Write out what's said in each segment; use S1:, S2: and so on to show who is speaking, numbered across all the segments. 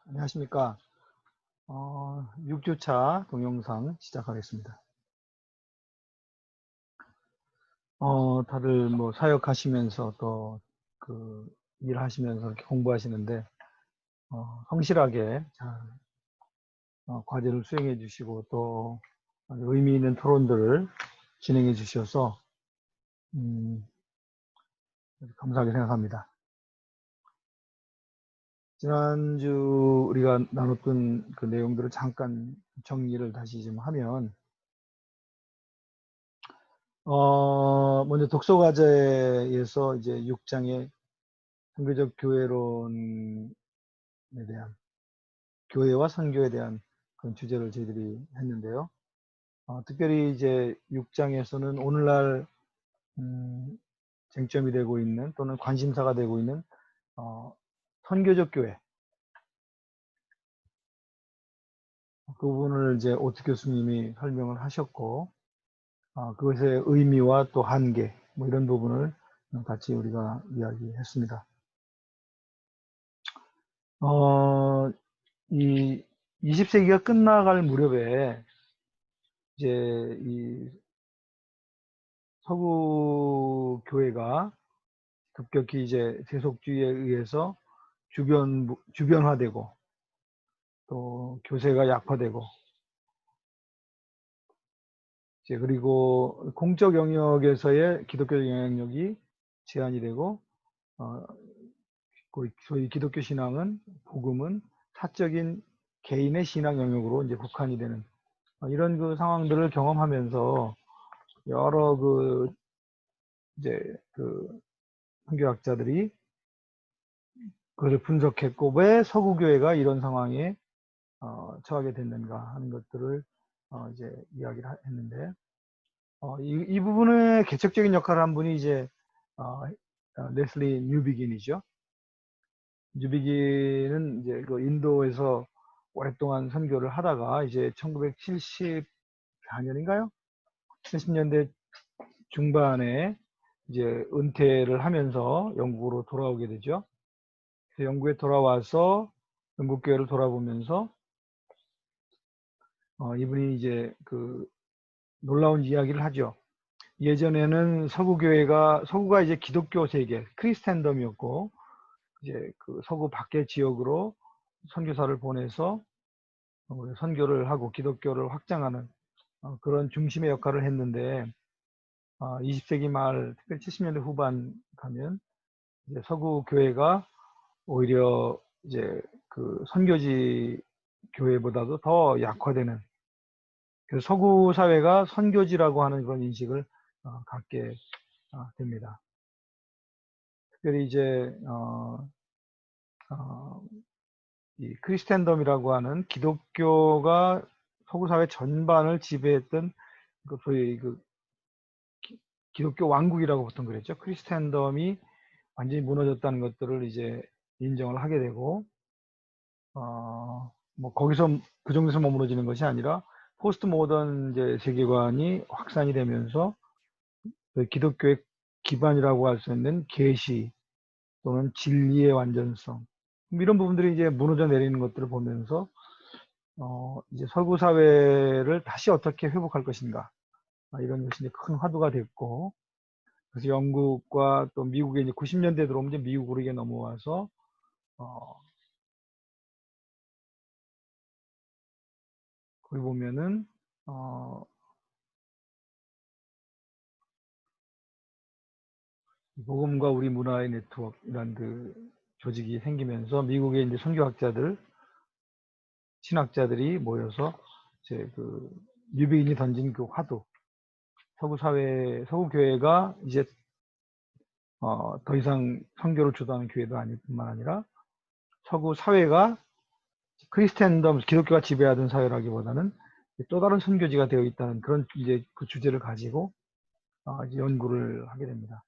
S1: 안녕하십니까. 6주차 동영상 시작하겠습니다. 다들 뭐 사역하시면서 또 그 일하시면서 이렇게 공부하시는데, 성실하게 잘, 과제를 수행해 주시고 또 아주 의미 있는 토론들을 진행해 주셔서, 감사하게 생각합니다. 지난주 우리가 나눴던 그 내용들을 잠깐 정리를 다시 좀 하면, 먼저 독서과제에서 이제 6장의 선교적 교회론에 대한, 교회와 선교에 대한 그런 주제를 저희들이 했는데요. 특별히 이제 6장에서는 오늘날 쟁점이 되고 있는 또는 관심사가 되고 있는 선교적 교회, 그 부분을 이제 오트 교수님이 설명을 하셨고, 그것의 의미와 또 한계, 뭐 이런 부분을 같이 우리가 이야기했습니다. 이 20세기가 끝나갈 무렵에 이제 이 서구 교회가 급격히 이제 세속주의에 의해서 주변화되고 또 교세가 약화되고 이제 그리고 공적 영역에서의 기독교 영향력이 제한이 되고 소위 기독교 신앙은 복음은 사적인 개인의 신앙 영역으로 이제 국한이 되는 이런 그 상황들을 경험하면서 여러 그 이제 그 선교학자들이 그것을 분석했고 왜 서구 교회가 이런 상황에 처하게 됐는가 하는 것들을 이제 이야기를 했는데 이 부분의 개척적인 역할을 한 분이 이제 레슬리 뉴비긴이죠. 뉴비긴은 이제 그 인도에서 오랫동안 선교를 하다가 이제 1974년인가요? 70년대 중반에 이제 은퇴를 하면서 영국으로 돌아오게 되죠. 그래서 영국에 돌아와서 영국 교회를 돌아보면서 이분이 이제 그 놀라운 이야기를 하죠. 예전에는 서구가 이제 기독교 세계, 크리스텐덤이었고, 이제 그 서구 밖의 지역으로 선교사를 보내서 선교를 하고 기독교를 확장하는 그런 중심의 역할을 했는데, 20세기 말, 특별히 70년대 후반 가면 이제 서구 교회가 오히려 이제 그 선교지 교회보다도 더 약화되는, 그래서 서구 사회가 선교지라고 하는 그런 인식을 갖게 됩니다. 특별히 이제 이 크리스텐덤이라고 하는 기독교가 서구 사회 전반을 지배했던 그 소위 그 기독교 왕국이라고 보통 그랬죠. 크리스텐덤이 완전히 무너졌다는 것들을 이제 인정을 하게 되고, 뭐 거기서 그 정도에서 머무러지는 것이 아니라 포스트 모던 이제 세계관이 확산이 되면서 그 기독교의 기반이라고 할 수 있는 계시 또는 진리의 완전성 이런 부분들이 이제 무너져 내리는 것들을 보면서 이제 서구 사회를 다시 어떻게 회복할 것인가 이런 것이 이제 큰 화두가 됐고, 그래서 영국과 또 미국에 이제 90년대 들어오면 이제 미국으로 이게 넘어와서 거기 보면은 복음과 우리 문화의 네트워크라는 그 조직이 생기면서 미국의 이제 선교학자들, 신학자들이 모여서 이제 그 뉴비인이 던진 그 화두, 서구 교회가 이제 더 이상 선교를 주도하는 교회도 아닐 뿐만 아니라 서구 사회가 크리스텐덤, 기독교가 지배하던 사회라기보다는 또 다른 선교지가 되어 있다는 그런 이제 그 주제를 가지고 이제 연구를 하게 됩니다.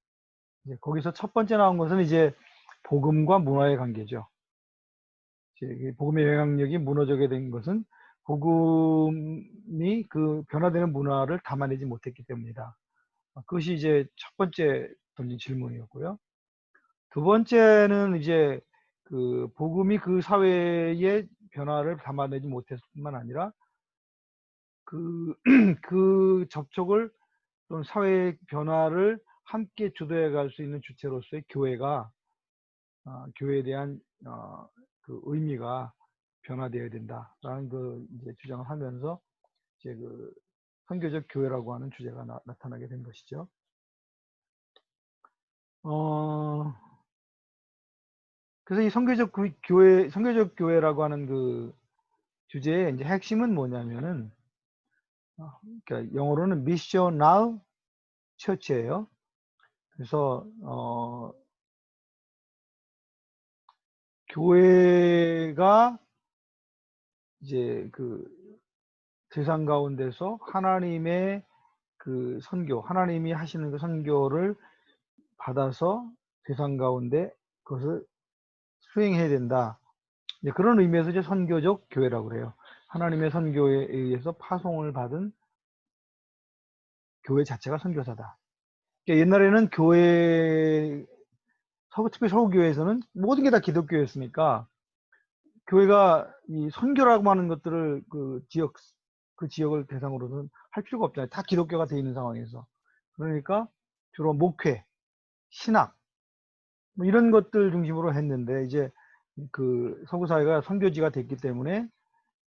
S1: 이제 거기서 첫 번째 나온 것은 이제 복음과 문화의 관계죠. 이제 복음의 영향력이 무너지게 된 것은 복음이 그 변화되는 문화를 담아내지 못했기 때문이다. 그것이 이제 첫 번째 던진 질문이었고요. 두 번째는 이제 그 복음이 그 사회의 변화를 담아내지 못했을 뿐만 아니라 그, 그 접촉을 또는 사회의 변화를 함께 주도해 갈 수 있는 주체로서의 교회가 교회에 대한 그 의미가 변화되어야 된다라는 그 이제 주장을 하면서 이제 그 선교적 교회라고 하는 주제가 나타나게 된 것이죠. 그래서 이 선교적 교회라고 하는 그 주제의 이제 핵심은 뭐냐면은, 그러니까 영어로는 missional church예요. 그래서 교회가 이제 그 세상 가운데서 하나님의 그 선교, 하나님이 하시는 그 선교를 받아서 세상 가운데 그것을 수행해야 된다. 그런 의미에서 이제 선교적 교회라고 그래요. 하나님의 선교에 의해서 파송을 받은 교회 자체가 선교사다. 그러니까 옛날에는 특히 서구교회에서는 모든 게 다 기독교였으니까 교회가 이 선교라고 하는 것들을 그 지역을 대상으로는 할 필요가 없잖아요. 다 기독교가 돼 있는 상황에서. 그러니까 주로 목회, 신학, 뭐 이런 것들 중심으로 했는데 이제 그 서구 사회가 선교지가 됐기 때문에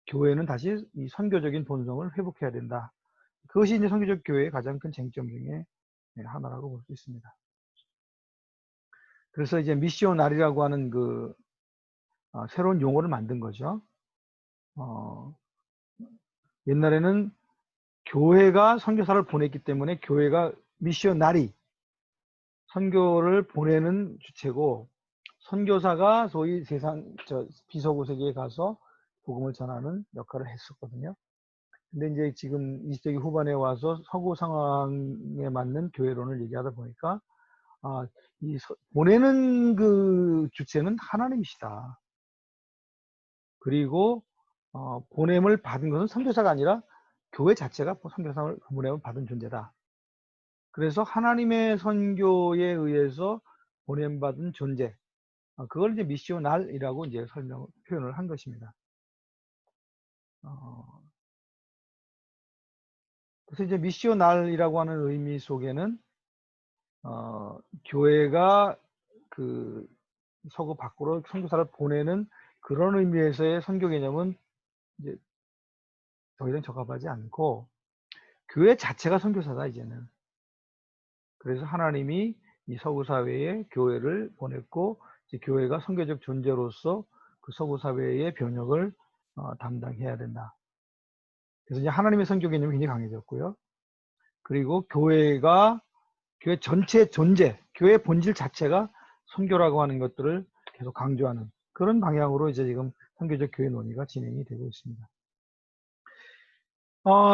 S1: 교회는 다시 이 선교적인 본성을 회복해야 된다. 그것이 이제 선교적 교회의 가장 큰 쟁점 중에 하나라고 볼 수 있습니다. 그래서 이제 미시오날이라고 하는 그 새로운 용어를 만든 거죠. 옛날에는 교회가 선교사를 보냈기 때문에 교회가 미시오나리, 선교를 보내는 주체고, 선교사가 소위 비서구 세계에 가서 복음을 전하는 역할을 했었거든요. 근데 이제 지금 20세기 후반에 와서 서구 상황에 맞는 교회론을 얘기하다 보니까 보내는 그 주체는 하나님이시다. 그리고 보냄을 받은 것은 선교사가 아니라 교회 자체가 선교사를 보냄을 받은 존재다. 그래서 하나님의 선교에 의해서 보냄받은 존재, 그걸 이제 미시오날이라고 이제 표현을 한 것입니다. 그래서 이제 미시오날이라고 하는 의미 속에는 교회가 그 서구 밖으로 선교사를 보내는 그런 의미에서의 선교 개념은 이제 더 이상 적합하지 않고 교회 자체가 선교사다 이제는. 그래서 하나님이 이 서구 사회에 교회를 보냈고 이제 교회가 선교적 존재로서 그 서구 사회의 변혁을 담당해야 된다. 그래서 이제 하나님의 선교 개념이 굉장히 강해졌고요. 그리고 교회 전체 존재, 교회의 본질 자체가 선교라고 하는 것들을 계속 강조하는 그런 방향으로 이제 지금 선교적 교회 논의가 진행이 되고 있습니다.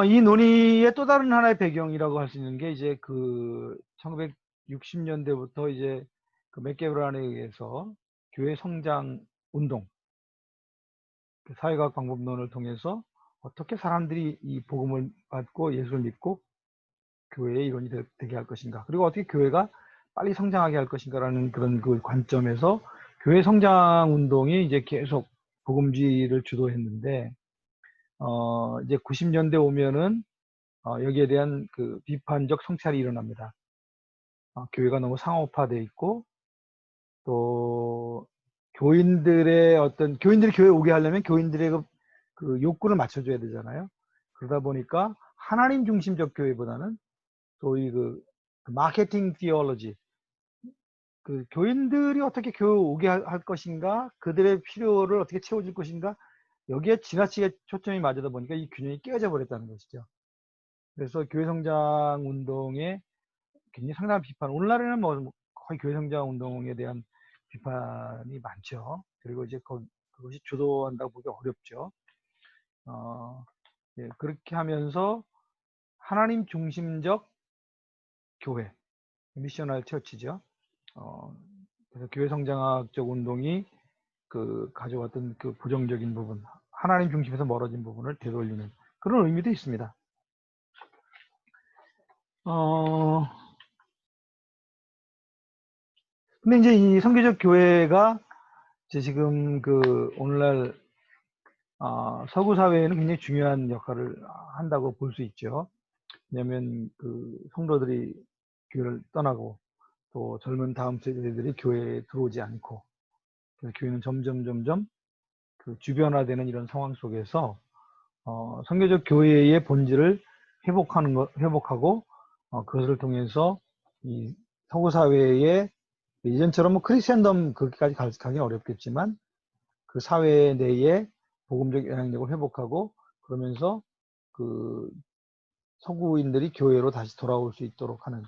S1: 이 논의의 또 다른 하나의 배경이라고 할 수 있는 게 이제 그 1960년대부터 이제 그 맥게브란에 의해서 교회 성장 운동, 사회과학 방법론을 통해서 어떻게 사람들이 이 복음을 받고 예수를 믿고 교회의 일원이 되게 할 것인가, 그리고 어떻게 교회가 빨리 성장하게 할 것인가라는 그런 그 관점에서 교회 성장 운동이 이제 계속 복음주의를 주도했는데, 이제 90년대 오면은 여기에 대한 그 비판적 성찰이 일어납니다. 교회가 너무 상업화돼 있고, 또 교인들이 교회 오게 하려면 교인들의 그 욕구를 맞춰줘야 되잖아요. 그러다 보니까 하나님 중심적 교회보다는 소위 그 마케팅 티올로지, 그 교인들이 어떻게 교회 오게 할 것인가, 그들의 필요를 어떻게 채워줄 것인가, 여기에 지나치게 초점이 맞아다 보니까 이 균형이 깨어져 버렸다는 것이죠. 그래서 교회 성장 운동에 굉장히 상당한 비판, 오늘날에는 뭐 거의 교회 성장 운동에 대한 비판이 많죠. 그리고 이제 그것이 주도한다고 보기 어렵죠. 예, 그렇게 하면서 하나님 중심적 교회, 미셔널 처치죠. 그래서 교회 성장학적 운동이 그 가져왔던 그 부정적인 부분, 하나님 중심에서 멀어진 부분을 되돌리는 그런 의미도 있습니다. 근데 이제 이 선교적 교회가 지금 그 오늘날 서구 사회에는 굉장히 중요한 역할을 한다고 볼 수 있죠. 왜냐하면 그 성도들이 교회를 떠나고 또 젊은 다음 세대들이 교회에 들어오지 않고, 그래서 교회는 점점 그 주변화되는 이런 상황 속에서 선교적 교회의 본질을 회복하고 그것을 통해서 이 서구 사회에 이전처럼 뭐 크리스천덤 그렇게까지 가긴 어렵겠지만 그 사회 내에 복음적 영향력을 회복하고, 그러면서 그 서구인들이 교회로 다시 돌아올 수 있도록 하는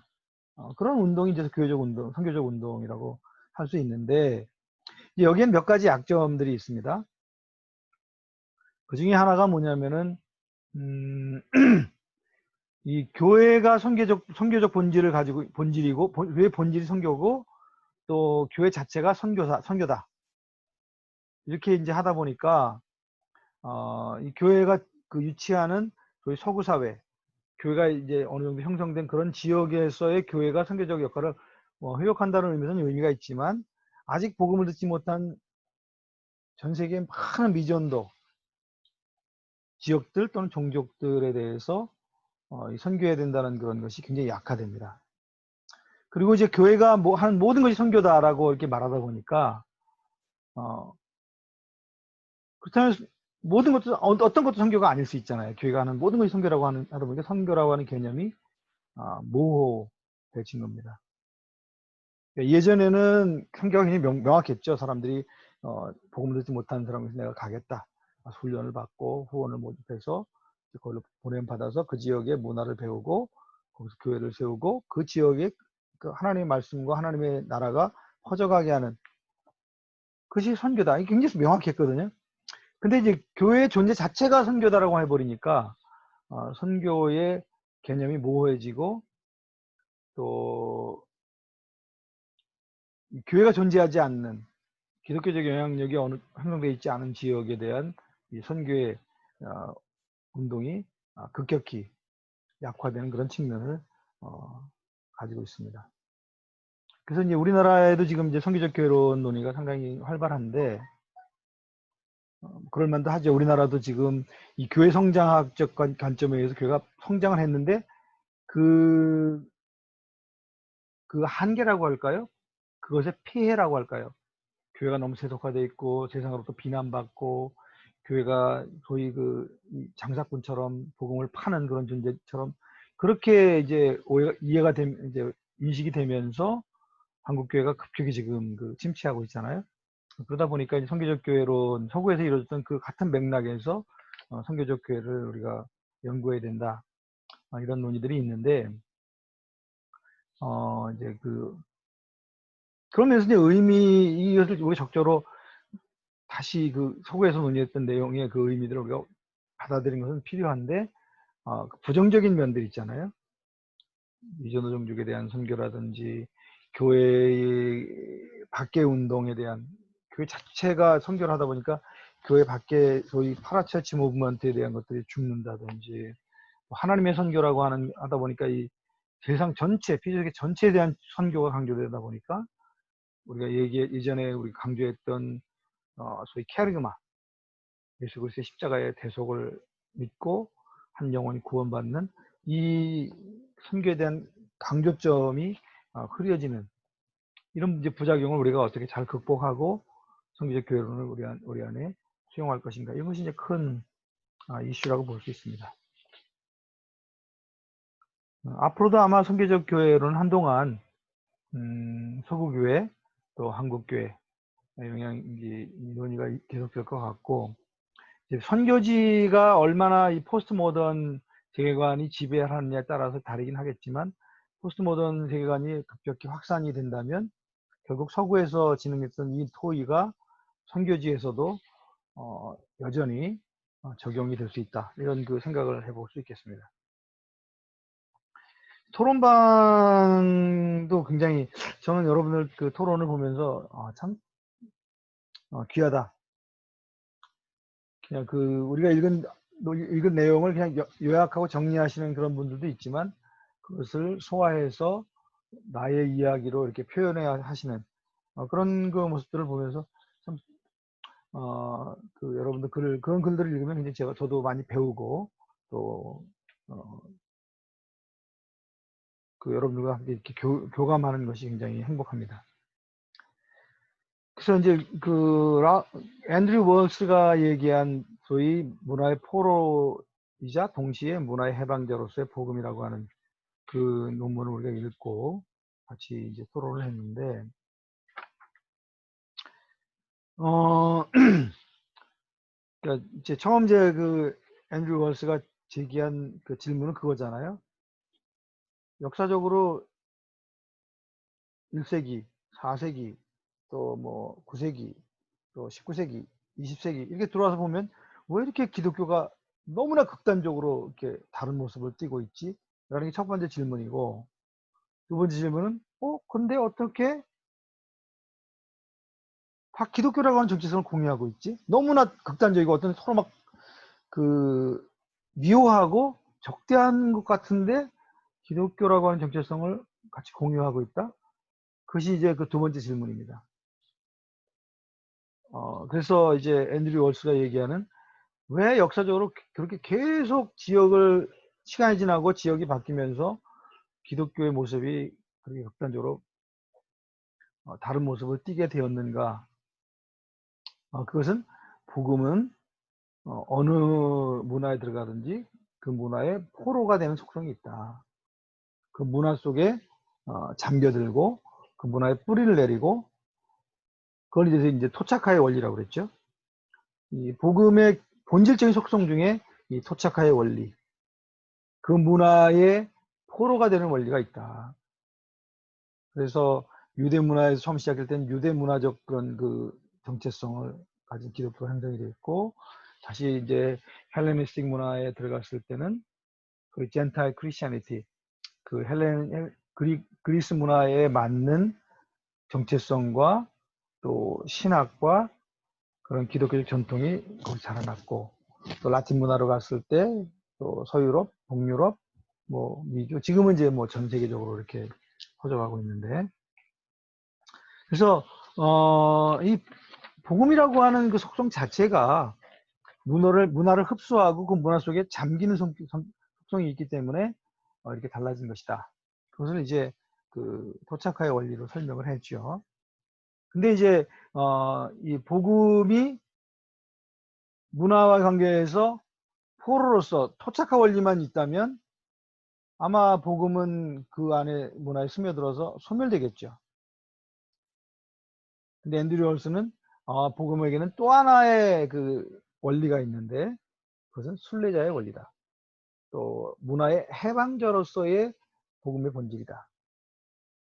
S1: 그런 운동이 이제 교회적 운동, 선교적 운동이라고 할 수 있는데, 여기엔 몇 가지 약점들이 있습니다. 그 중에 하나가 뭐냐면은 이 교회가 선교적 본질을 가지고 본질이고, 교회 본질이 선교고 또 교회 자체가 선교다. 이렇게 이제 하다 보니까 이 교회가 그 유치하는 저희 서구 사회, 교회가 이제 어느 정도 형성된 그런 지역에서의 교회가 선교적 역할을 회복한다는 의미에서는 의미가 있지만, 아직 복음을 듣지 못한 전 세계의 많은 미전도 지역들 또는 종족들에 대해서 선교해야 된다는 그런 것이 굉장히 약화됩니다. 그리고 이제 교회가 하는 모든 것이 선교다라고 이렇게 말하다 보니까 그렇다면 모든 것도 어떤 것도 선교가 아닐 수 있잖아요. 교회가 하는 모든 것이 선교라고 하다 보니까 선교라고 하는 개념이 모호해진 겁니다. 예전에는 선교가 굉장히 명확했죠. 사람들이 복음을 듣지 못하는 사람에서 내가 가겠다. 훈련을 받고 후원을 모집해서 그걸로 보냄받아서 그 지역의 문화를 배우고 거기서 교회를 세우고 그 지역에 그 하나님의 말씀과 하나님의 나라가 퍼져가게 하는 그것이 선교다. 이게 굉장히 명확했거든요. 근데 이제 교회의 존재 자체가 선교다라고 해버리니까 선교의 개념이 모호해지고, 또 교회가 존재하지 않는 기독교적 영향력이 형성되어 있지 않은 지역에 대한 이 선교의 운동이 급격히 약화되는 그런 측면을 가지고 있습니다. 그래서 이제 우리나라에도 지금 이제 선교적 교회론 논의가 상당히 활발한데, 그럴 만도 하죠. 우리나라도 지금 이 교회 성장학적 관점에 의해서 교회가 성장을 했는데 그 한계라고 할까요? 그것의 폐해라고 할까요? 교회가 너무 세속화되어 있고 세상으로부터 비난받고, 교회가 소위 그 장사꾼처럼 복음을 파는 그런 존재처럼 그렇게 이제 이해가 이제 인식이 되면서 한국 교회가 급격히 지금 침체하고 있잖아요. 그러다 보니까 이제 선교적 교회론, 서구에서 이루어졌던 그 같은 맥락에서 선교적 교회를 우리가 연구해야 된다, 이런 논의들이 있는데, 이제 그러면서 이제 이것을 우리 적절로 다시 서구에서 논의했던 내용의 그 의미들을 우리가 받아들이는 것은 필요한데, 부정적인 면들이 있잖아요. 미전도 종족에 대한 선교라든지 교회 밖의 운동에 대한, 교회 자체가 선교를 하다 보니까 교회 밖에 소위 파라처치 무브먼트에 대한 것들이 죽는다든지, 하나님의 선교라고 하다 보니까 이 세상 전체, 피조세계 전체에 대한 선교가 강조되다 보니까 우리가 예전에 우리 강조했던 소위 캐리그마, 예수 그리스도의 십자가의 대속을 믿고 한 영혼이 구원받는 이 선교에 대한 강조점이 흐려지는 이런 이제 부작용을 우리가 어떻게 잘 극복하고 선교적 교회론을 우리 안에 수용할 것인가, 이것이 이제 큰 이슈라고 볼 수 있습니다. 앞으로도 아마 선교적 교회론은 한동안 서구교회 또 한국교회 논의가 계속될 것 같고, 선교지가 얼마나 이 포스트 모던 세계관이 지배하느냐에 따라서 다르긴 하겠지만, 포스트 모던 세계관이 급격히 확산이 된다면 결국 서구에서 진행했던 이 토의가 선교지에서도 여전히 적용이 될 수 있다, 이런 생각을 해볼 수 있겠습니다. 토론방도 굉장히, 저는 여러분들 토론을 보면서 참 귀하다. 그냥 우리가 읽은 내용을 그냥 요약하고 정리하시는 그런 분들도 있지만, 그것을 소화해서 나의 이야기로 이렇게 표현해 하시는 그런 모습들을 보면서 참 여러분들 그런 글들을 읽으면 굉장히 저도 많이 배우고 또 여러분들과 함께 이렇게 교감하는 것이 굉장히 행복합니다. 그래서 이제 앤드류 월스가 얘기한 소위 문화의 포로이자 동시에 문화의 해방자로서의 복음이라고 하는 그 논문을 우리가 읽고 같이 이제 토론을 했는데, 그러니까 이제 처음 이제 앤드류 월스가 제기한 그 질문은 그거잖아요. 역사적으로 1세기, 4세기, 또 뭐 9세기, 또 19세기, 20세기 이렇게 들어와서 보면 왜 이렇게 기독교가 너무나 극단적으로 이렇게 다른 모습을 띠고 있지? 라는 게 첫 번째 질문이고, 두 번째 질문은 근데 어떻게 다 기독교라고 하는 정체성을 공유하고 있지? 너무나 극단적이고 어떤 서로 막 미워하고 적대한 것 같은데 기독교라고 하는 정체성을 같이 공유하고 있다? 그것이 이제 그 두 번째 질문입니다. 그래서 이제 앤드류 월스가 얘기하는 왜 역사적으로 그렇게 계속 시간이 지나고 지역이 바뀌면서 기독교의 모습이 그렇게 극단적으로 다른 모습을 띠게 되었는가? 그것은 복음은 어느 문화에 들어가든지 그 문화의 포로가 되는 속성이 있다. 그 문화 속에 잠겨들고 그 문화에 뿌리를 내리고 그걸 이제 토착화의 원리라고 그랬죠. 이 복음의 본질적인 속성 중에 이 토착화의 원리, 그 문화의 포로가 되는 원리가 있다. 그래서 유대 문화에서 처음 시작할 때는 유대 문화적 그런 정체성을 가진 기독교가 형성이 되었고, 다시 이제 헬레니스틱 문화에 들어갔을 때는 그 젠타일 크리스티애니티, 그리스 문화에 맞는 정체성과 또 신학과 그런 기독교적 전통이 거기 자라났고, 또 라틴 문화로 갔을 때 또 서유럽, 북유럽, 뭐 미주, 지금은 이제 뭐 전 세계적으로 이렇게 퍼져가고 있는데, 그래서 이 복음이라고 하는 그 속성 자체가 문화를 흡수하고 그 문화 속에 잠기는 속성이 있기 때문에 이렇게 달라진 것이다. 그것을 이제 토착화의 원리로 설명을 했죠. 근데 이제 이 복음이 문화와 관계에서 포로로서 토착화 원리만 있다면 아마 복음은 그 안에 문화에 스며들어서 소멸되겠죠. 근데 앤드류 월스는 복음에게는 또 하나의 원리가 있는데 그것은 순례자의 원리다. 또 문화의 해방자로서의 복음의 본질이다.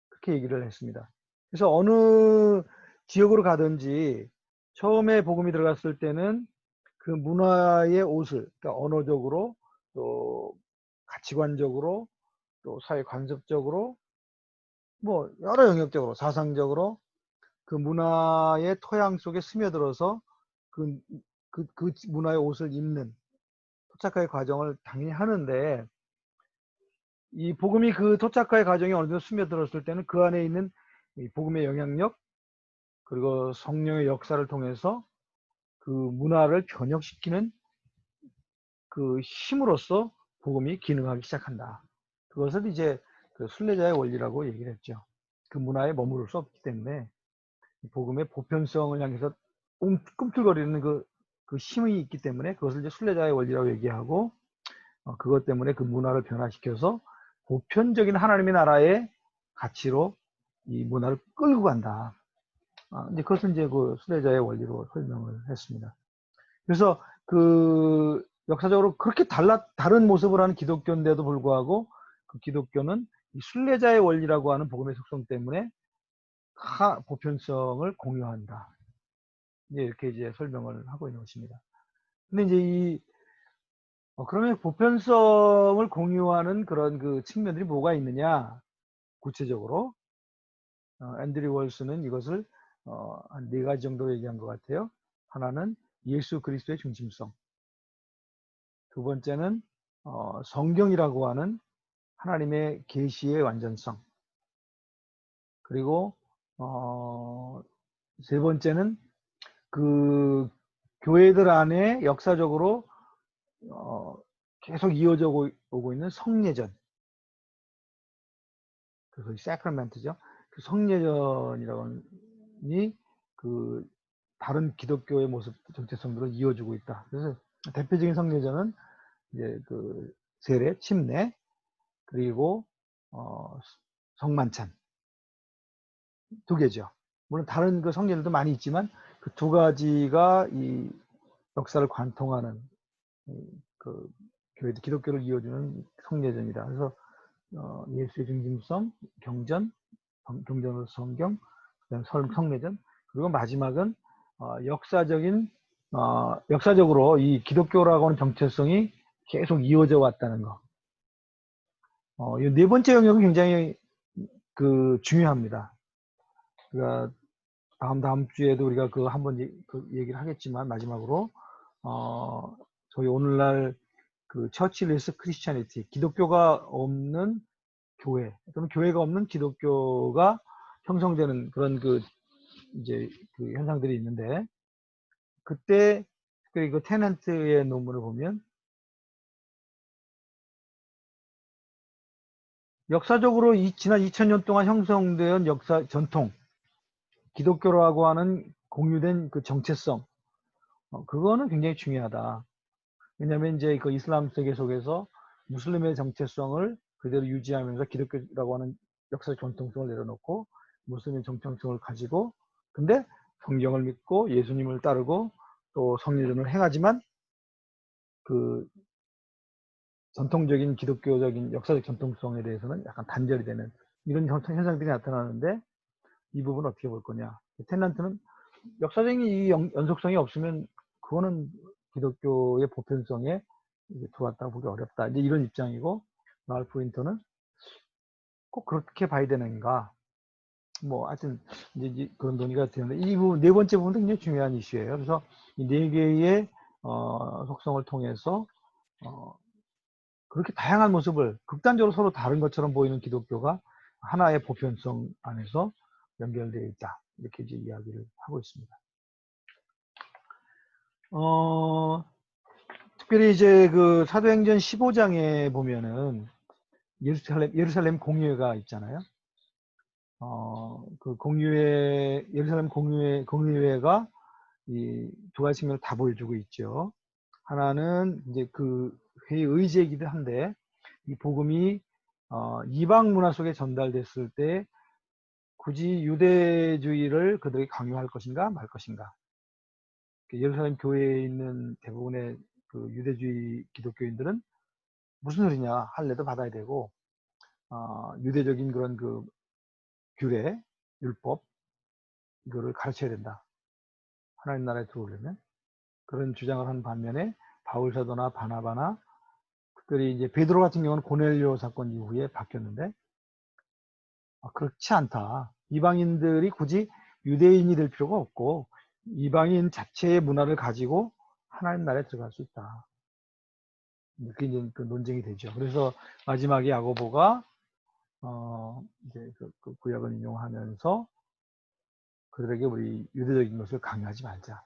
S1: 그렇게 얘기를 했습니다. 그래서 어느 지역으로 가든지 처음에 복음이 들어갔을 때는 그 문화의 옷을, 그러니까 언어적으로 또 가치관적으로 또 사회 관습적으로 뭐 여러 영역적으로 사상적으로 그 문화의 토양 속에 스며들어서 그 문화의 옷을 입는 토착화의 과정을 당연히 하는데, 이 복음이 그 토착화의 과정에 어느 정도 스며들었을 때는 그 안에 있는 이 복음의 영향력 그리고 성령의 역사를 통해서 그 문화를 변혁시키는 그 힘으로써 복음이 기능하기 시작한다. 그것을 이제 순례자의 원리라고 얘기를 했죠. 그 문화에 머무를 수 없기 때문에 복음의 보편성을 향해서 꿈틀거리는 그 힘이 있기 때문에 그것을 이제 순례자의 원리라고 얘기하고, 그것 때문에 그 문화를 변화시켜서 보편적인 하나님의 나라의 가치로 이 문화를 끌고 간다. 이제 그것은 이제 그 순례자의 원리로 설명을 했습니다. 그래서 역사적으로 그렇게 다른 모습을 하는 기독교인데도 불구하고 그 기독교는 이 순례자의 원리라고 하는 복음의 속성 때문에 보편성을 공유한다. 이제 이렇게 이제 설명을 하고 있는 것입니다. 근데 이제 그러면 보편성을 공유하는 그런 측면들이 뭐가 있느냐? 구체적으로 앤드류 월스는 이것을 한 4가지 정도 얘기한 것 같아요. 하나는 예수 그리스도의 중심성, 두 번째는 성경이라고 하는 하나님의 계시의 완전성, 그리고 세 번째는 그 교회들 안에 역사적으로 계속 이어져 오고 있는 성례전, 그래서 사크라멘트죠. 그 성례전이라고 하니 그 다른 기독교의 모습 정체성들을 이어주고 있다. 그래서 대표적인 성례전은 이제 그 세례, 침례, 그리고 성만찬 두 개죠. 물론 다른 그 성례들도 많이 있지만 그 두 가지가 이 역사를 관통하는 그 교회 기독교를 이어주는 성례전이다. 그래서 예수의 중심성, 경전, 경전으로 성경, 그다음 성례전, 그리고 마지막은 역사적으로 이 기독교라고 하는 정체성이 계속 이어져 왔다는 거. 이 네 번째 영역은 굉장히 그 중요합니다. 그러니까 다음 주에도 우리가 그 한번 얘기를 하겠지만 마지막으로 저희 오늘날 그 처치리스 크리스찬리티, 기독교가 없는 교회 또는 교회가 없는 기독교가 형성되는 그런 그 이제 그 현상들이 있는데, 그때 그 테넌트의 논문을 보면 역사적으로 지난 2000년 동안 형성된 역사 전통, 기독교라고 하는 공유된 그 정체성, 그거는 굉장히 중요하다. 왜냐하면 이제 그 이슬람 세계 속에서 무슬림의 정체성을 그대로 유지하면서 기독교라고 하는 역사적 전통성을 내려놓고 무슬림의 정체성을 가지고, 근데 성경을 믿고 예수님을 따르고 또 성례전을 행하지만 그 전통적인 기독교적인 역사적 전통성에 대해서는 약간 단절이 되는 이런 현상들이 나타나는데, 이 부분은 어떻게 볼 거냐. 텔란트는 역사적인 이 연속성이 없으면 그거는 기독교의 보편성에 들어왔다고 보기 어렵다. 이제 이런 입장이고, 랄프 윈터는 꼭 그렇게 봐야 되는가. 뭐 하여튼 이제 그런 논의가 되는데, 이 부분 네 번째 부분도 굉장히 중요한 이슈예요. 그래서 이 네 개의 속성을 통해서 그렇게 다양한 모습을 극단적으로 서로 다른 것처럼 보이는 기독교가 하나의 보편성 안에서 연결되어 있다. 이렇게 이제 이야기를 하고 있습니다. 특별히 이제 그 사도행전 15장에 보면은 예루살렘 공유회가 있잖아요. 그 예루살렘 공유회가 이 두 가지 측면을 다 보여주고 있죠. 하나는 이제 그 회의 의제이기도 한데, 이 복음이 이방 문화 속에 전달됐을 때 굳이 유대주의를 그들이 강요할 것인가 말 것인가. 예루살렘 교회에 있는 대부분의 그 유대주의 기독교인들은 무슨 소리냐, 할례도 받아야 되고 유대적인 그런 그 규례, 율법 이거를 가르쳐야 된다. 하나님 나라에 들어오려면 그런 주장을 한 반면에 바울 사도나 바나바나, 특별히 이제 베드로 같은 경우는 고넬료 사건 이후에 바뀌었는데 그렇지 않다. 이방인들이 굳이 유대인이 될 필요가 없고 이방인 자체의 문화를 가지고 하나님 나라에 들어갈 수 있다. 이렇게 이제 그 논쟁이 되죠. 그래서 마지막에 야고보가 이제 그 구약을 인용하면서 그들에게 우리 유대적인 것을 강요하지 말자.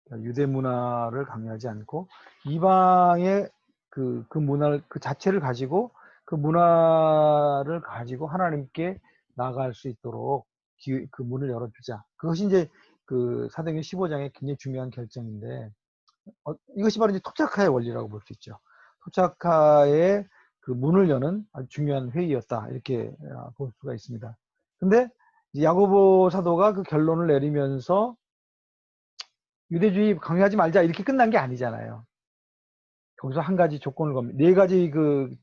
S1: 그러니까 유대 문화를 강요하지 않고 이방의 그 문화를 그 자체를 가지고 그 문화를 가지고 하나님께 나아갈 수 있도록 그 문을 열어주자. 그것이 이제 그 사도행전 15장의 굉장히 중요한 결정인데, 이것이 바로 이제 토착화의 원리라고 볼 수 있죠. 토착화의 그 문을 여는 아주 중요한 회의였다. 이렇게 볼 수가 있습니다. 근데 야고보 사도가 그 결론을 내리면서 유대주의 강요하지 말자 이렇게 끝난 게 아니잖아요. 거기서 한 가지 조건을 겁니다. 네 가지 그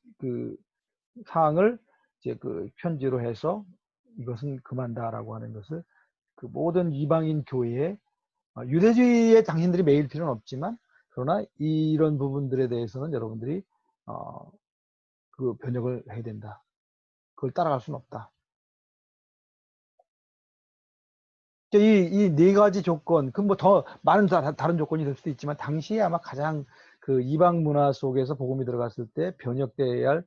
S1: 사항을 이제 그 편지로 해서 이것은 금한다라고 하는 것을 그 모든 이방인 교회에 유대주의에 당신들이 매일 필요는 없지만 그러나 이런 부분들에 대해서는 여러분들이 그 변혁을 해야 된다. 그걸 따라갈 수는 없다. 이 네 가지 조건, 그 뭐 더 많은 다른 조건이 될 수도 있지만 당시에 아마 가장 그 이방 문화 속에서 복음이 들어갔을 때 변혁돼야 할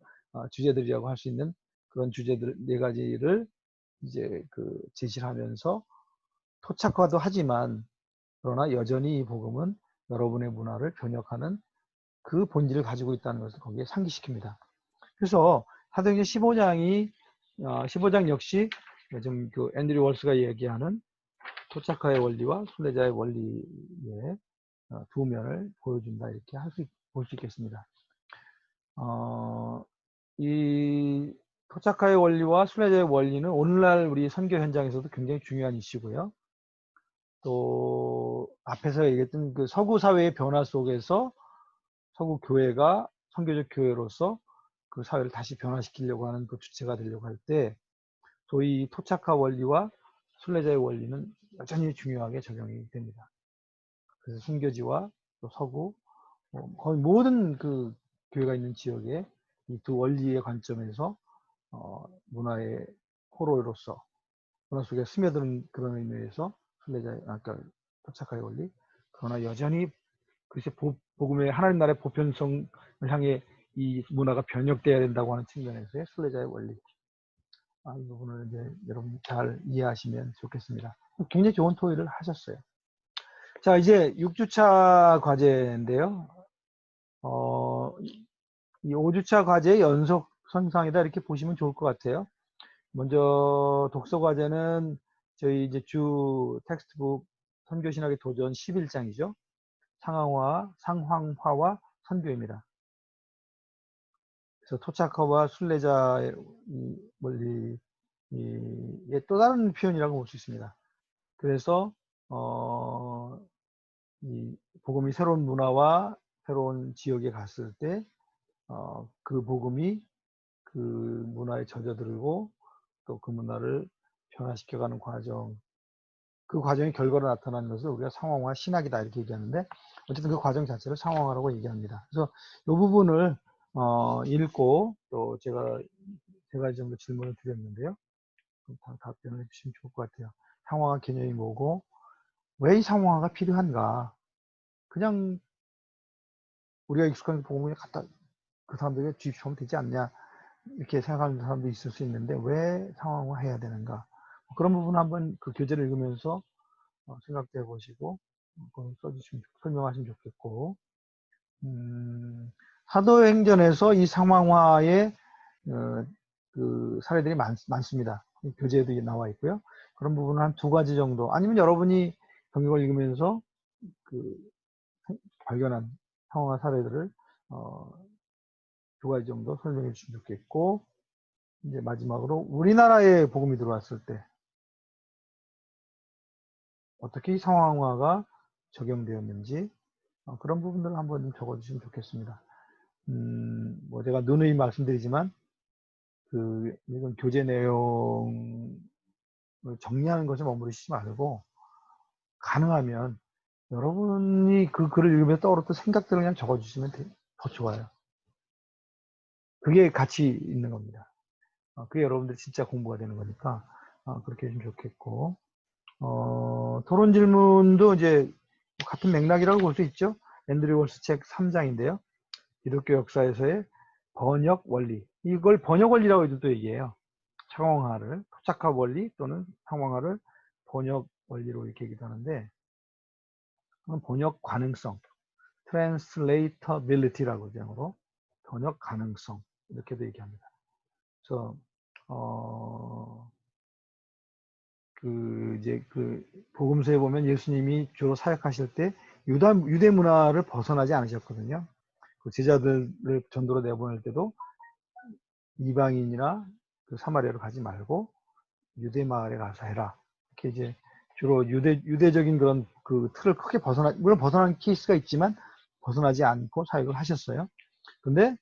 S1: 주제들이라고 할 수 있는 그런 주제들 네 가지를 이제 그 제시를 하면서 토착화도 하지만 그러나 여전히 이 복음은 여러분의 문화를 변혁하는 그 본질을 가지고 있다는 것을 거기에 상기시킵니다. 그래서 사도행전 15장 역시 지금 그 앤드류 월스가 얘기하는 토착화의 원리와 순례자의 원리의 두 면을 보여준다, 이렇게 볼 수 있겠습니다. 이 토착화의 원리와 순례자의 원리는 오늘날 우리 선교 현장에서도 굉장히 중요한 이슈고요. 또 앞에서 얘기했던 그 서구 사회의 변화 속에서 서구 교회가 선교적 교회로서 그 사회를 다시 변화시키려고 하는 그 주체가 되려고 할 때 소위 토착화 원리와 순례자의 원리는 여전히 중요하게 적용이 됩니다. 그래서 순교지와 또 서구 거의 모든 그 교회가 있는 지역에 이 두 원리의 관점에서 문화의 포로로서 문화 속에 스며드는 그런 의미에서 순례자의 아까 토착화의 원리, 그러나 여전히 글쎄 복음의 하나님 나라의 보편성을 향해 이 문화가 변혁돼야 된다고 하는 측면에서의 순례자의 원리, 이 부분을 이제 여러분 잘 이해하시면 좋겠습니다. 굉장히 좋은 토의를 하셨어요. 자, 이제 6주차 과제인데요. 이 5주차 과제의 연속 선상이다, 이렇게 보시면 좋을 것 같아요. 먼저 독서 과제는 저희 이제 주 텍스트북 선교신학의 도전 11장이죠. 상황화와 선교입니다. 그래서 토착화와 순례자의 원리의 또 다른 표현이라고 볼 수 있습니다. 그래서 이 복음이 새로운 문화와 새로운 지역에 갔을 때 그 복음이 그 문화에 젖어들고 또 그 문화를 변화시켜가는 과정, 그 과정의 결과로 나타나는 것을 우리가 상황화 신학이다, 이렇게 얘기하는데, 어쨌든 그 과정 자체를 상황화라고 얘기합니다. 그래서 이 부분을 읽고 또 제가 세 가지 정도 질문을 드렸는데요. 답변을 해주시면 좋을 것 같아요. 상황화 개념이 뭐고 왜 이 상황화가 필요한가? 그냥 우리가 익숙한 복음에 갖다 그 사람들에게 주입시키면 되지 않냐, 이렇게 생각하는 사람도 있을 수 있는데 왜 상황화 해야 되는가? 그런 부분 한번 그 교재를 읽으면서 생각해 보시고 써주시면, 설명하시면 좋겠고, 사도행전에서 이 상황화의 그 사례들이 많습니다. 교재에도 나와 있고요. 그런 부분은 한 두 가지 정도, 아니면 여러분이 성경을 읽으면서 그 발견한 상황화 사례들을 두 가지 정도 설명해 주시면 좋겠고, 이제 마지막으로 우리나라에 복음이 들어왔을 때 어떻게 이 상황화가 적용되었는지 그런 부분들을 한번 좀 적어주시면 좋겠습니다. 뭐 제가 누누이 말씀드리지만 이건 교재 내용을 정리하는 것에 머무르시지 말고 가능하면 여러분이 그 글을 읽으면서 떠오르던 생각들을 그냥 적어주시면 더 좋아요. 그게 가치 있는 겁니다. 그게 여러분들 진짜 공부가 되는 거니까 그렇게 해주면 좋겠고, 토론 질문도 이제 같은 맥락이라고 볼 수 있죠. 앤드류 월스 책 3장인데요. 기독교 역사에서의 번역 원리, 이걸 번역 원리라고 또 얘기해요. 상황화를, 토착화 원리 또는 상황화를 번역 원리로 이렇게 얘기도 하는데, 번역 가능성, translatability라고 영어로 번역 가능성, 이렇게도 얘기합니다. 그래서 이제 복음서에 보면 예수님이 주로 사역하실 때 유대 문화를 벗어나지 않으셨거든요. 그 제자들을 전도로 내보낼 때도 이방인이나 그 사마리아로 가지 말고 유대 마을에 가서 해라, 이렇게 이제 주로 유대적인 그런 그 틀을 크게 물론 벗어난 케이스가 있지만 벗어나지 않고 사역을 하셨어요. 근데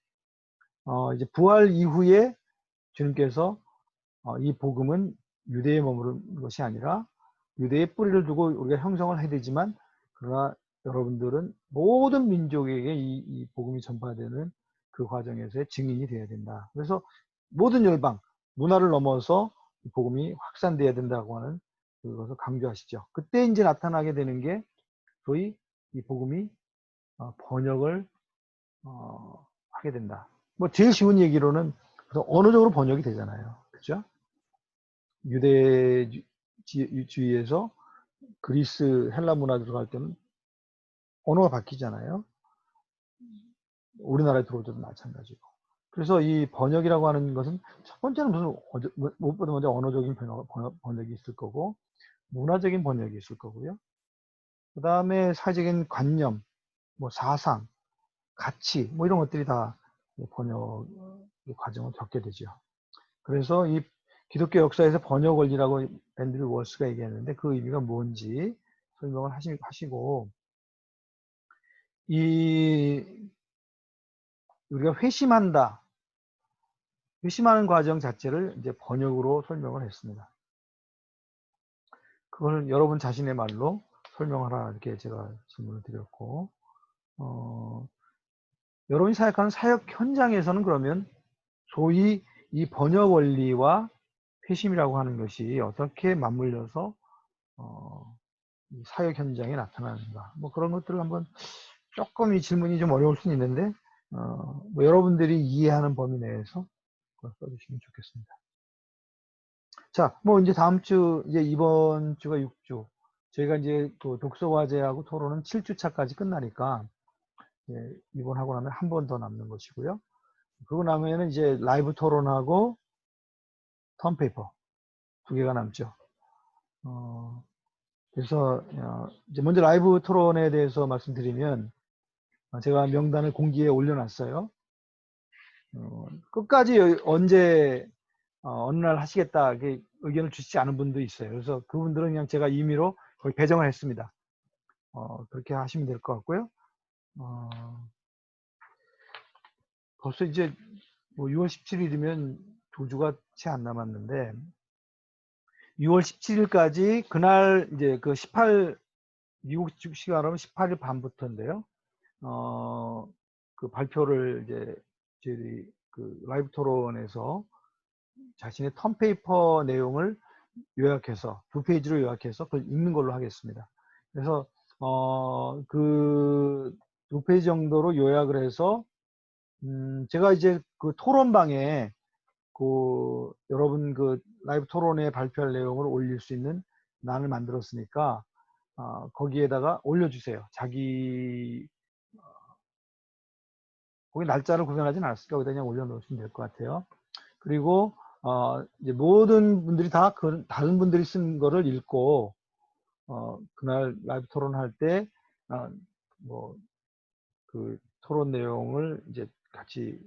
S1: 이제 부활 이후에 주님께서 이 복음은 유대에 머무른 것이 아니라 유대의 뿌리를 두고 우리가 형성을 해야 되지만, 그러나 여러분들은 모든 민족에게 이 복음이 전파되는 그 과정에서의 증인이 되어야 된다. 그래서 모든 열방, 문화를 넘어서 이 복음이 확산되어야 된다고 하는 그것을 강조하시죠. 그때 이제 나타나게 되는 게 소위 이 복음이 번역을 하게 된다. 뭐 제일 쉬운 얘기로는 언어적으로 번역이 되잖아요. 그죠? 유대주의에서 그리스 헬라 문화 들어갈 때는 언어가 바뀌잖아요. 우리나라에 들어올 때도 마찬가지고. 그래서 이 번역이라고 하는 것은 첫 번째는 무엇보다 먼저 언어적인 번역이 있을 거고, 문화적인 번역이 있을 거고요. 그 다음에 사회적인 관념, 뭐 사상, 가치, 뭐 이런 것들이 다 번역 과정을 겪게 되죠. 그래서 이 기독교 역사에서 번역 원리라고 앤드류 월스가 얘기했는데 그 의미가 뭔지 설명을 하시고, 우리가 회심하는 과정 자체를 이제 번역으로 설명을 했습니다. 그걸 여러분 자신의 말로 설명하라 이렇게 제가 질문을 드렸고, 여러분이 사역하는 사역 현장에서는 그러면 소위 이 번역 원리와 회심이라고 하는 것이 어떻게 맞물려서 이 사역 현장에 나타나는가, 뭐 그런 것들을 한번, 조금 이 질문이 좀 어려울 수는 있는데 뭐 여러분들이 이해하는 범위 내에서 써주시면 좋겠습니다. 자, 뭐 이제 다음 주, 이제 이번 주가 6주, 저희가 이제 그 독서 과제하고 토론은 7주차까지 끝나니까 이번 하고 나면 한 번 더 남는 것이고요. 그러고 나면은 이제 라이브 토론하고 턴페이퍼 2개가 남죠. 그래서 이제 먼저 라이브 토론에 대해서 말씀드리면, 제가 명단을 공지에 올려놨어요. 끝까지 언제 어느 날 하시겠다 이렇게 의견을 주시지 않은 분도 있어요. 그래서 그분들은 그냥 제가 임의로 거의 배정을 했습니다. 그렇게 하시면 될 것 같고요. 벌써 이제 뭐 6월 17일이면 2주가 채 안 남았는데, 6월 17일까지 그날 이제 그 미국 시간으로 18일 밤부터인데요. 그 발표를 이제 저희 그 라이브 토론에서 자신의 턴페이퍼 내용을 요약해서 2페이지로 요약해서 그걸 읽는 걸로 하겠습니다. 그래서 그 2페이지 정도로 요약을 해서 제가 이제 그 토론방에 그 여러분 그 라이브 토론에 발표할 내용을 올릴 수 있는 란을 만들었으니까 거기에다가 올려주세요. 거기 날짜를 구별하진 않았으니까 거기다 그냥 올려놓으시면 될 것 같아요. 그리고 이제 모든 분들이 다 다른 분들이 쓴 거를 읽고 그날 라이브 토론할 때 뭐 그 토론 내용을 이제 같이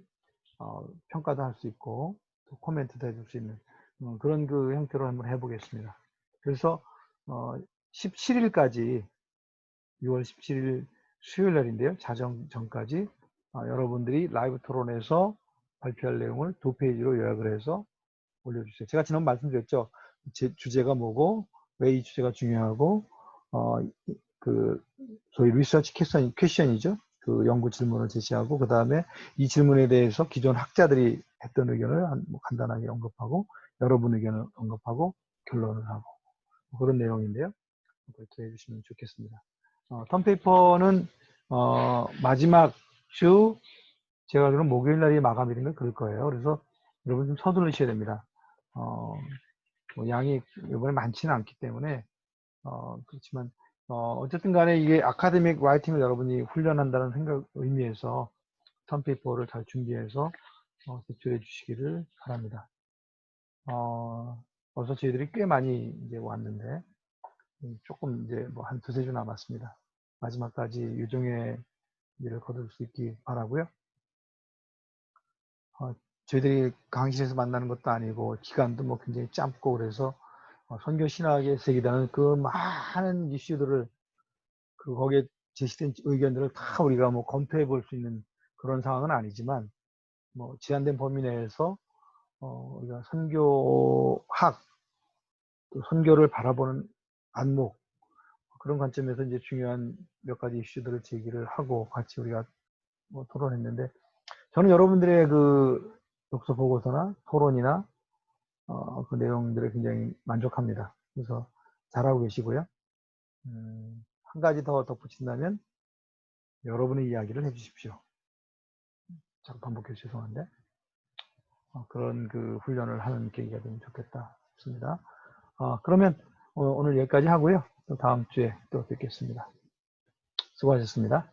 S1: 평가도 할 수 있고 또 코멘트도 해줄 수 있는 그런 그 형태로 한번 해보겠습니다. 그래서 17일까지 6월 17일 수요일 날인데요. 자정 전까지 여러분들이 라이브 토론에서 발표할 내용을 2페이지로 요약을 해서 올려주세요. 제가 지난번 말씀드렸죠. 제 주제가 뭐고 왜 이 주제가 중요하고 그 소위 리서치 퀘션이죠. 그 연구 질문을 제시하고 그 다음에 이 질문에 대해서 기존 학자들이 했던 의견을 뭐 간단하게 언급하고 여러분 의견을 언급하고 결론을 하고 그런 내용인데요. 그렇게 해주시면 좋겠습니다. 턴페이퍼는 마지막 주 제가 그럼 목요일 날이 마감일인가 그럴 거예요. 그래서 여러분 좀 서두르셔야 됩니다. 뭐 양이 이번에 많지는 않기 때문에 그렇지만 어쨌든 간에 이게 아카데믹 라이팅을 여러분이 훈련한다는 의미에서 턴페이퍼를 잘 준비해서 제출해 주시기를 바랍니다. 벌써 저희들이 꽤 많이 이제 왔는데 조금 이제 뭐 한 2-3주 남았습니다. 마지막까지 유종의 일을 거둘 수 있기 바라고요. 저희들이 강의실에서 만나는 것도 아니고 기간도 뭐 굉장히 짧고 그래서 선교 신학의 세계라는 그 많은 이슈들을 거기에 제시된 의견들을 다 우리가 뭐 검토해 볼 수 있는 그런 상황은 아니지만 뭐 제한된 범위 내에서 우리가 선교학, 또 선교를 바라보는 안목 그런 관점에서 이제 중요한 몇 가지 이슈들을 제기를 하고 같이 우리가 뭐 토론했는데 저는 여러분들의 그 독서 보고서나 토론이나 그 내용들에 굉장히 만족합니다. 그래서 잘하고 계시고요. 한 가지 더 덧붙인다면 여러분의 이야기를 해주십시오. 자꾸 반복해서 죄송한데 그런 그 훈련을 하는 계기가 되면 좋겠다 싶습니다. 그러면 오늘 여기까지 하고요. 또 다음 주에 또 뵙겠습니다. 수고하셨습니다.